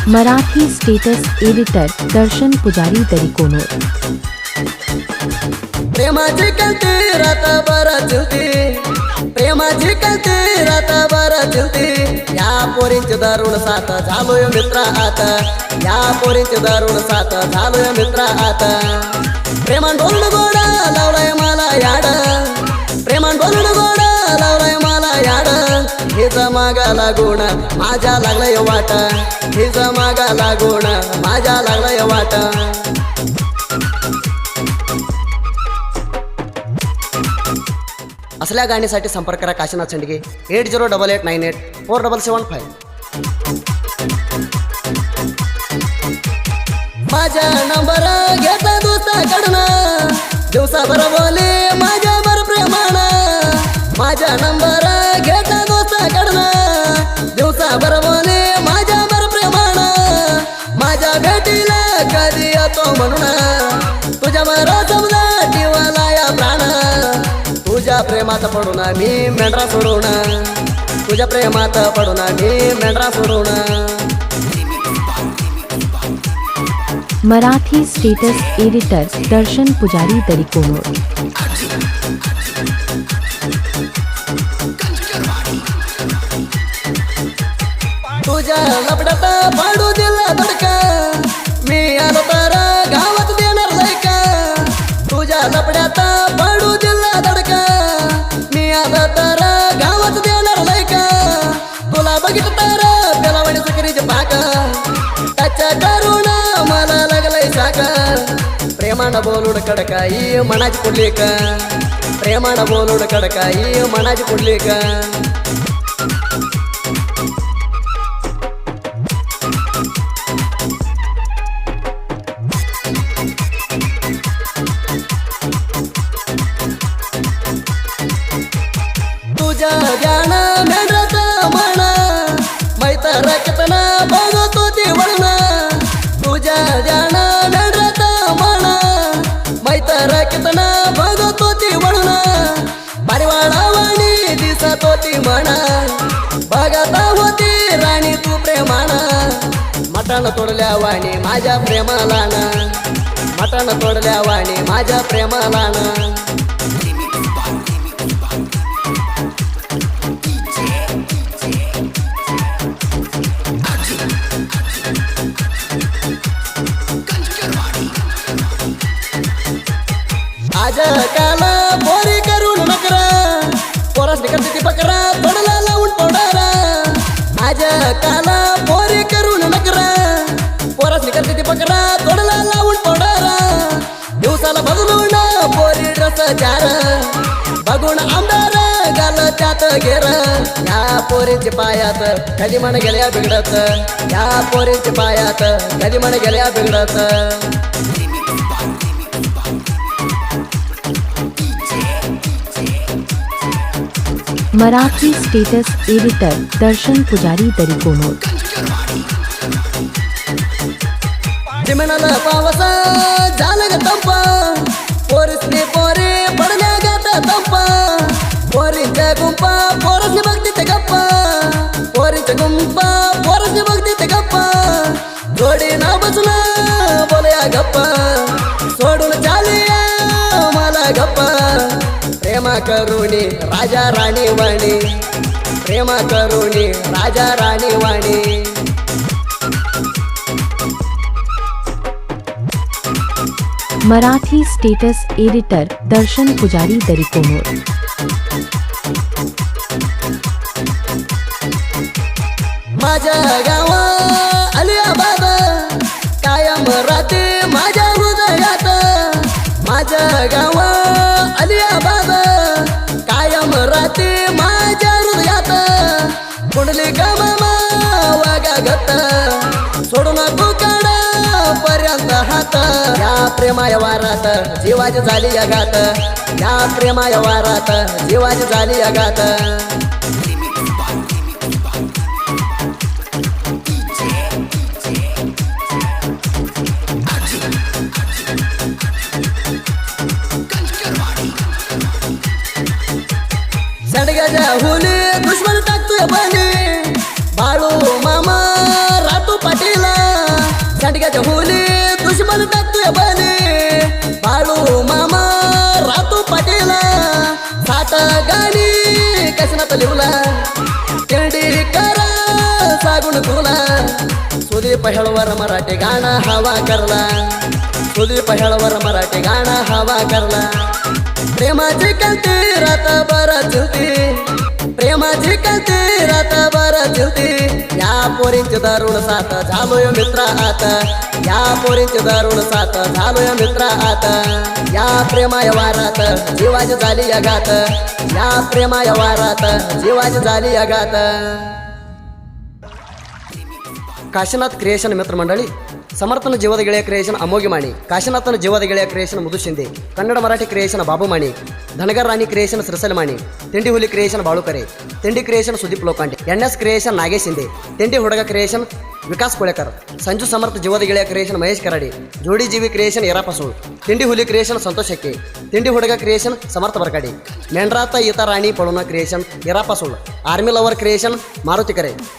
Marathi status editor दर्शन पुजारी दरिकोनोर। प्रेमाची कलते राता बरा चलते, प्रेमाची कलते राता बरा चलते। या पोरींचे दारुण साथ झालोय मित्रा आता, या पोरींचे दारुण साथ झालोय मित्रा आता। प्रेमान बोलणं गोडा लावलाय मला याड, प्रेमान बोलणं गोडा लावलाय मला याड। हिचा मागा लागून माझ्या लागलाय वाट, हिचा मागा लागून माझ्या लागलाय वाट। असल्या गाण्यासाठी संपर्क करा काशीनाथ चंडगे 8088984775। माझा नंबर घेता दुसऱ्याकडनं, दिवसाभर बोले माझ्यावर प्रेमानं। माझा नंबर घेता दुसऱ्याकडनं, दिवसाभर बोले माझ्यावर प्रेमानं। माझ्या भेटीला कधी येतो म्हणून, तुझ्यावर समजा ठेवाला या प्राण। तुझ्या प्रेमात पडून मी मेंढरा सोडून, तुझ्या प्रेमात पडून मी मेंढरा सोडून। मराठी स्टेटस एडिटर दर्शन पुजारी दरिकोनोर। तुझ्या लपड्यात पाडू दिला धडका, मी आलो तर गावात देणार लयका। तुझ्या लपड्यात पाडू दिला धडका, मी आलो तर गावात देणार लयका। तुला बघितलं तर पेलावाणी चक्रीचे पाक, त्याच्या करून मला लागलंय साखर। प्रेमानं बोलून कडकाई मनाची पुडली का, प्रेमानं बोलून कडकाई मनाची पुडली का। तुझ्या ज्ञान मेंढराच म्हण, मैतर कितना बघतो ती वळण। तुझ्या ज्ञान मेंढराच म्हण, मैतर कितना बघतो ती वळण। बारीवाडावाणी दिसत होती म्हण, बघत होती राणी तू प्रेमान। मटण तोडल्या वाणी माझ्या प्रेमाला न, मटण तोडल्या वाणी माझ्या प्रेमाला न। आज काल पोरी करून नकरा, पोरास निकरते ती बकरा तोडला लावून पोडारा। आज काल पोरी करून नकरा, पोरास निकरते ती बकरा तोडला लावून पोडारा। दिवसाला बदलून पोरी ड्रेस चार, बघून आमदार गाल त्यात घेर। या पोरीच्या पायात कधी मन गेल्या बिघडत, या पोरीच्या पायात कधी मन गेल्या बिघडत। मराठी स्टेटस एडिटर दर्शन पुजारी दरिकोनोर। चिमणाला पावस झालं ग तंप, पोरीसने पोरे पडल्या गात तंप। पोरींच्या गुंपा पोरसने बघते ते गप्पा, पोरींच्या गुंपा पोरसने बघते ते गप्पा। जोडी ना बसून बोलया गप्पा, सोडून चालू मला गप्पा। प्रेमा करुणी राजा राणी वाणी, प्रेमा करुणी राजा राणी वाणी। मराठी स्टेटस एडिटर दर्शन पुजारी दरिकोनोर। माझ्या गावा अलियाबाद कायम राहते माझ्या हृदयात। माझ्या गावा अलियाबाद कायम राहते माझ्या हृदयात। कुंडली का मामा वागा गत, सोडू नको काढा पर्यंत हात। या प्रेमाया वारात जीवाची झाली या घात, या प्रेमाया वारात जीवाची झाली या घात। सडग्याच्या हुली दुश्मन टाकतोय बंदी, बाळू मामा रातू पाटीला। सांडग्याच्या हुली दुश्मन टाकतोय बने बाळू मामा रातू पाटीला साठ गाणी कशनात लिवला तेंडी करा सागुण तुला सुदीप हेळवर मराठी गाणं हवा करला सुदीप हेळवर मराठी गाणं हवा करला प्रेमाची कलती रात बरा चलती प्रेमाची कलती रात बरा चलती या पोरींचे दारुण साथ झालोय मित्रा आता या पोरींचे दारुण साथ झालोय मित्रा आता या प्रेमाय वारात जीवाची झाली अघात या प्रेमाय वारात जीवाची झाली अघात काशीनाथ क्रिएशन मित्रमंडळी समर्थन जीवದ ಗೆಳೆಯ ಕ್ರಿಯೇಷನ್ ಅಮೋಗಿ ಮಾಣಿ ಕಾಶಿನಾಥನ ಜೀವದ ಗೆಳೆಯ ಕ್ರಿಯೇಷನ್ ಮುದು ಶಿಂದೆ ಕನ್ನಡ ಮರಾಠಿ ಕ್ರಿಯೇಷನ್ ಬಾಬು ಮಾಣಿ ಧನಗರ್ ರಾಣಿ ಕ್ರಿಯೇಷನ್ ಸಿರಸಲ್ ಮಾಣಿ ತಿಂಡಿ ಹುಲಿ ಕ್ರಿಯೇಷನ್ ಬಾಳುಕರೆ ತಿಂಡಿ creation Sudeep Lokhande NS creation Nagesh Shinde ತಿಂಡಿ ಹುಡುಗ ಕ್ರಿಯೇಷನ್ ವಿಕಾಸ್ ಕೋಳೆಕರ್ ಸಂಜು ಸಮರ್ಥ ಜೀವದ ಗೆಳೆಯ ಕ್ರಿಯೇಷನ್ ಮಹೇಶ್ ಕರಾಡಿ ಜೋಡಿ ಜೀವಿ ಕ್ರಿಯೇಷನ್ ಯರಾಪಸೋಳ್ ತಿಂಡಿ ಹುಲಿ ಕ್ರಿಯೇಷನ್ ಸಂತೋಷ್ ಹೆಕ್ಕೆ ತಿಂಡಿ ಹುಡುಗ ಕ್ರಿಯೇಷನ್ ಸಮರ್ಥ ಬರ್ಕಾಡಿ ಮೇಂಡ್ರಾತ ಈತ ರಾಣಿ ಪಳುನ ಕ್ರಿಯೇಷನ್ ಯರಾಪಸೋಳ್ ಆರ್ಮಿ ಲವರ್ ಕ್ರಿಯೇಷನ್ ಮಾರುತಿ ಕರೆ